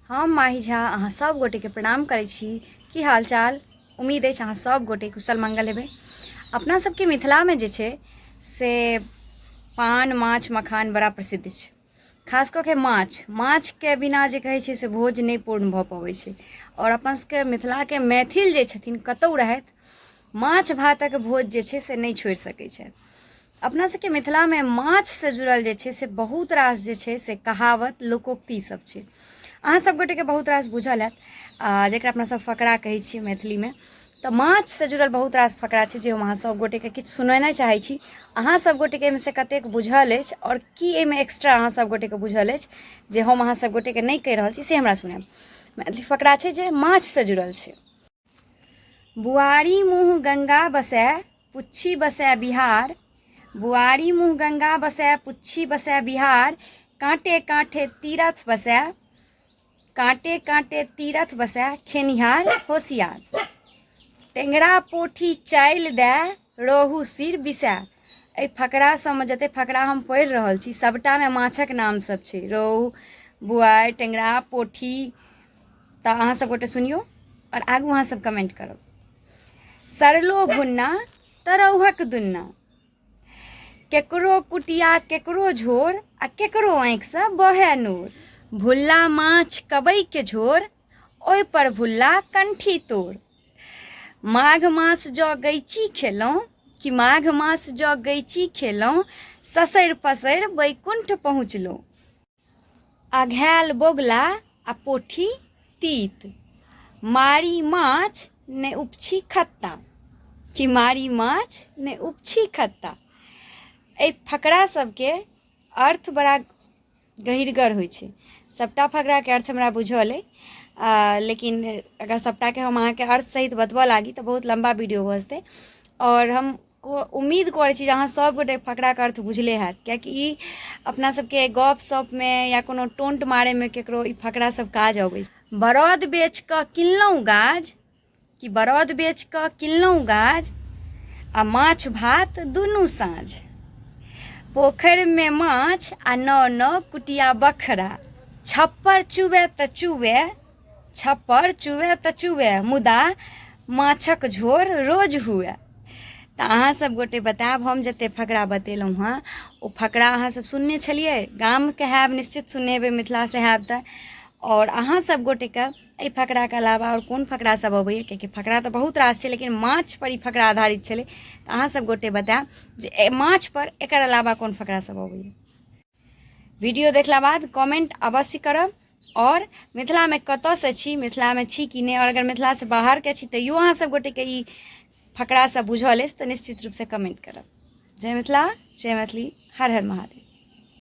हम माही झा अहाँ सब गोटे के प्रणाम करै छी। की हाल चाल? उम्मीद अछि अहाँ सब गोटे कुशल मंगल हेबै। अपना सबके मिथिला में जे छै से पान माछ मखान बड़ा प्रसिद्ध छै। खास कऽ के माछ के बिना जे कहै छै से भोज नहीं पूर्ण भऽ पबै छै। और अपन सबके मिथिला के मैथिल जे छथिन कतौ रहैत माछ भातक भोज जे छै से नहीं छोड़ि सकै छथि। अपना सबके मिथिला में माछ से जुड़ल जे छै से बहुत रास जे छै से कहावत लोकोक्ति सब छै। अहाँ सब गोटे के बहुत रास बुझल हैत जेकरा अपना सब फकरा कहै छी मैथिली में। तो माछ से जुड़ल बहुत रास फकरा छै जे हम अहाँ सब गोटे के किछु सुनेनाइ चाहै छी। अहाँ सब गोटे के एहिमे से कतेक बुझल अछि और की एहिमे एक्स्ट्रा अहाँ सब गोटे के बुझल अछि जे हम अहाँ सब गोटे के नहीं कहि रहल छी से हमरा सुनाएब। मैथिली फकरा छै जे माछ से जुड़ल छै। बुआरी मुँह गंगा बसै पुच्छी बसै बिहार। बुआरी मुँह गंगा बसै पुच्छी बसै बिहार। कांटे कांटे तीरथ बसै कांटे कांटे तीरथ बसै खेनिहार होशियार। टेंगरा पोठी चालि दै रोहू सिर बिसै। एहि फकरा सबमे जते फकरा हम पढ़ि रहल छी सबटा में माछक नाम सब छै। रोहू बुआइ टेंगरा पोठी। तऽ अहाँ सब गोटे सुनियो और आगू अहाँ सब कमेंट करब। सरलो भुन्ना तरौहक दुन्ना। केकरो कुटिया केकरो झोर आ केकरो आँखि से बहे नोर। भुल्ला माछ कबै के झोर ओहि पर भुल्ला कंठी तोड़। माघ मास जौ गैची खेलौं कि माघ मास जौ गैची खेलौं ससैर पसैर बैकुंठ पहुँचलौं। अघैल बोगला आ पोठी तीत। मारी माछ ने उपछी खत्ता कि मारी माछ ने उपछी खत्ता। एहि फकरा सबके अर्थ बड़ा गहीरगर होइ छै। सबटा फकरा के अर्थ हमरा बुझल अइ लेकिन अगर सबटा के हम अहाँके अर्थ सहित बतबऽ लागी तऽ बहुत लंबा वीडियो भऽ जेतै। और हम उम्मीद करै छी जे अहाँ सब गोटे फकरा के अर्थ बुझले हैत कियाकि ई अपना सबके गप सप में या कोनो टोंट मारे में केकरो ई फकरा सब काज अबै छै। बरद बेच कऽ किनलहुँ गाज कि बरद बेच कऽ किनलहुँ गाज आ माछ भात दुनू साँझ। पोखरि में माछ आ नौ नौ कुटिया बखरा। छप्पर चुबे तऽ चुबे छप्पर चुबे तऽ चुबे मुदा माछक झोर रोज हुए। तऽ अहाँ सब गोटे बतायब हम जते फकरा बतेलहुँ हँ ओ फकरा अहाँ सब सुनने छलियै? गाम के हैब निश्चित सुनने हेबै मिथिला से हैब तऽ। और अहाँ सब गोटे के एहि फकरा के अलावा और कोन फकरा सब अबैया कियाकि फकरा तऽ बहुत रास छै लेकिन माछ पर ई फकरा आधारित छलै। तऽ अहाँ सब गोटे बतायब जे माछ पर एकर अलावा कोन फकरा सब अबैया। वीडियो देखला बाद कमेंट अवश्य करब। और मिथिला में कतऽ से छी, मिथिला में छी कि नहीं, और अगर मिथिला से बाहर के छी तैयो अहाँ सब गोटे के ई फकरा सब बुझल अछि तऽ निश्चित रूप से कमेंट करब। जय मिथिला जय मैथिली, हर हर महादेव।